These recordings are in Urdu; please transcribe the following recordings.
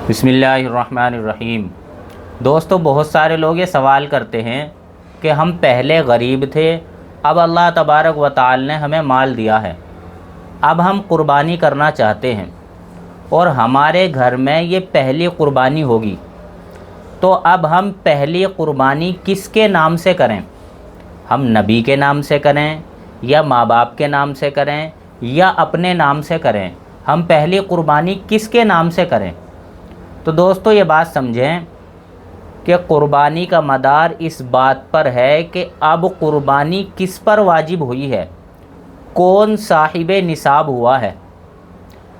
بسم اللہ الرحمن الرحیم۔ دوستو، بہت سارے لوگ یہ سوال کرتے ہیں کہ ہم پہلے غریب تھے، اب اللہ تبارک و تعالی نے ہمیں مال دیا ہے، اب ہم قربانی کرنا چاہتے ہیں اور ہمارے گھر میں یہ پہلی قربانی ہوگی، تو اب ہم پہلی قربانی کس کے نام سے کریں؟ ہم نبی کے نام سے کریں یا ماں باپ کے نام سے کریں یا اپنے نام سے کریں؟ ہم پہلی قربانی کس کے نام سے کریں؟ تو دوستو، یہ بات سمجھیں کہ قربانی کا مدار اس بات پر ہے کہ اب قربانی کس پر واجب ہوئی ہے، کون صاحب نصاب ہوا ہے۔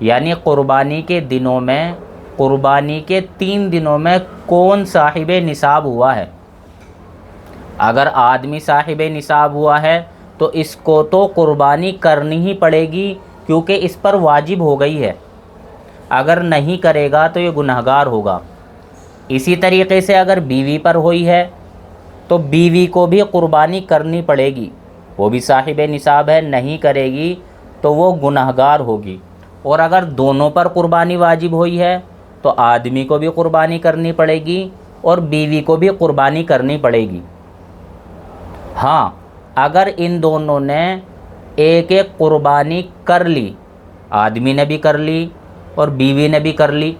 یعنی قربانی کے دنوں میں، قربانی کے 3 دنوں میں کون صاحب نصاب ہوا ہے۔ اگر آدمی صاحب نصاب ہوا ہے تو اس کو تو قربانی کرنی ہی پڑے گی، کیونکہ اس پر واجب ہو گئی ہے۔ اگر نہیں کرے گا تو یہ گنہگار ہوگا۔ اسی طریقے سے اگر بیوی پر ہوئی ہے تو بیوی کو بھی قربانی کرنی پڑے گی، وہ بھی صاحب نصاب ہے، نہیں کرے گی تو وہ گنہگار ہوگی۔ اور اگر دونوں پر قربانی واجب ہوئی ہے تو آدمی کو بھی قربانی کرنی پڑے گی اور بیوی کو بھی قربانی کرنی پڑے گی۔ ہاں، اگر ان دونوں نے ایک ایک قربانی کر لی، آدمی نے بھی کر لی اور بیوی نے بھی کر لی،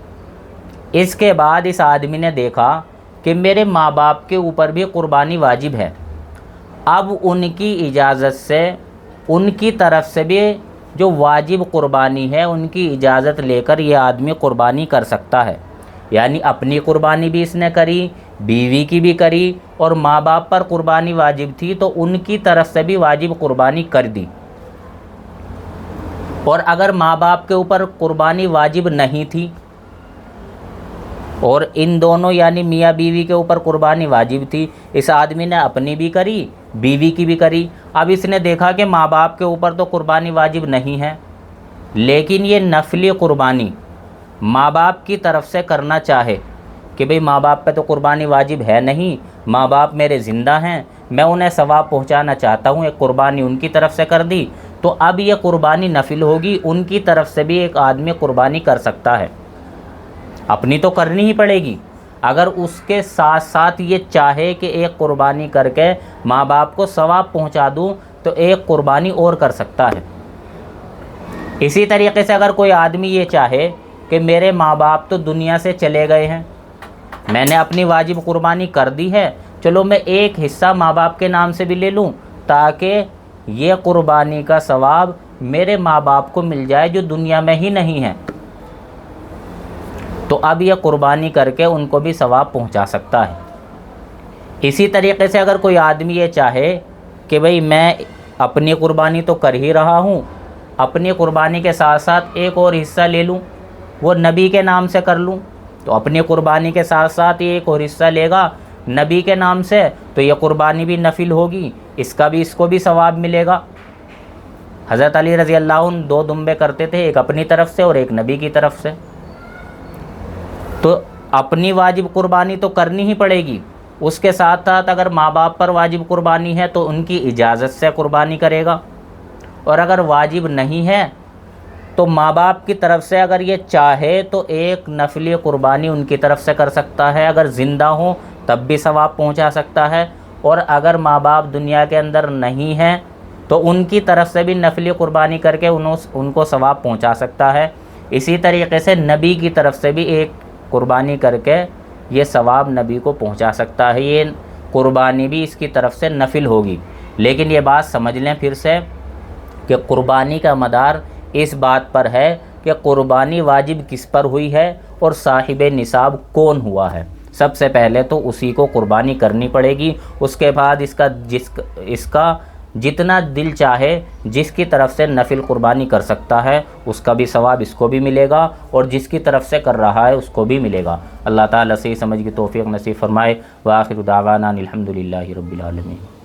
اس کے بعد اس آدمی نے دیکھا کہ میرے ماں باپ کے اوپر بھی قربانی واجب ہے، اب ان کی اجازت سے، ان کی طرف سے بھی جو واجب قربانی ہے ان کی اجازت لے کر یہ آدمی قربانی کر سکتا ہے۔ یعنی اپنی قربانی بھی اس نے کری، بیوی کی بھی کری، اور ماں باپ پر قربانی واجب تھی تو ان کی طرف سے بھی واجب قربانی کر دی۔ اور اگر ماں باپ کے اوپر قربانی واجب نہیں تھی اور ان دونوں یعنی میاں بیوی کے اوپر قربانی واجب تھی، اس آدمی نے اپنی بھی کری، بیوی کی بھی کری، اب اس نے دیکھا کہ ماں باپ کے اوپر تو قربانی واجب نہیں ہے، لیکن یہ نفلی قربانی ماں باپ کی طرف سے کرنا چاہے کہ بھئی ماں باپ پہ تو قربانی واجب ہے نہیں، ماں باپ میرے زندہ ہیں، میں انہیں ثواب پہنچانا چاہتا ہوں، ایک قربانی ان کی طرف سے کر دی، تو اب یہ قربانی نفل ہوگی، ان کی طرف سے بھی ایک آدمی قربانی کر سکتا ہے۔ اپنی تو کرنی ہی پڑے گی، اگر اس کے ساتھ ساتھ یہ چاہے کہ ایک قربانی کر کے ماں باپ کو ثواب پہنچا دوں تو ایک قربانی اور کر سکتا ہے۔ اسی طریقے سے اگر کوئی آدمی یہ چاہے کہ میرے ماں باپ تو دنیا سے چلے گئے ہیں، میں نے اپنی واجب قربانی کر دی ہے، چلو میں ایک حصہ ماں باپ کے نام سے بھی لے لوں تاکہ یہ قربانی کا ثواب میرے ماں باپ کو مل جائے جو دنیا میں ہی نہیں ہیں، تو اب یہ قربانی کر کے ان کو بھی ثواب پہنچا سکتا ہے۔ اسی طریقے سے اگر کوئی آدمی یہ چاہے کہ بھئی میں اپنی قربانی تو کر ہی رہا ہوں، اپنی قربانی کے ساتھ ساتھ ایک اور حصہ لے لوں، وہ نبی کے نام سے کر لوں، تو اپنی قربانی کے ساتھ ساتھ یہ ایک اور حصہ لے گا نبی کے نام سے، تو یہ قربانی بھی نفل ہوگی، اس کو بھی ثواب ملے گا۔ حضرت علی رضی اللہ عنہ 2 دمبے کرتے تھے، ایک اپنی طرف سے اور ایک نبی کی طرف سے، تو اپنی واجب قربانی تو کرنی ہی پڑے گی، اس کے ساتھ ساتھ اگر ماں باپ پر واجب قربانی ہے تو ان کی اجازت سے قربانی کرے گا، اور اگر واجب نہیں ہے تو ماں باپ کی طرف سے اگر یہ چاہے تو ایک نفلی قربانی ان کی طرف سے کر سکتا ہے، اگر زندہ ہوں تب بھی ثواب پہنچا سکتا ہے، اور اگر ماں باپ دنیا کے اندر نہیں ہیں تو ان کی طرف سے بھی نفلی قربانی کر کے ان کو ثواب پہنچا سکتا ہے۔ اسی طریقے سے نبی کی طرف سے بھی ایک قربانی کر کے یہ ثواب نبی کو پہنچا سکتا ہے، یہ قربانی بھی اس کی طرف سے نفل ہوگی۔ لیکن یہ بات سمجھ لیں پھر سے کہ قربانی کا مدار اس بات پر ہے کہ قربانی واجب کس پر ہوئی ہے اور صاحب نصاب کون ہوا ہے۔ سب سے پہلے تو اسی کو قربانی کرنی پڑے گی، اس کے بعد اس کا جتنا دل چاہے جس کی طرف سے نفل قربانی کر سکتا ہے اس کا بھی ثواب اس کو بھی ملے گا، اور جس کی طرف سے کر رہا ہے اس کو بھی ملے گا۔ اللہ تعالیٰ سے سمجھ کی توفیق نصیب فرمائے۔ وآخر دعوانا الحمدللہ رب العالمین۔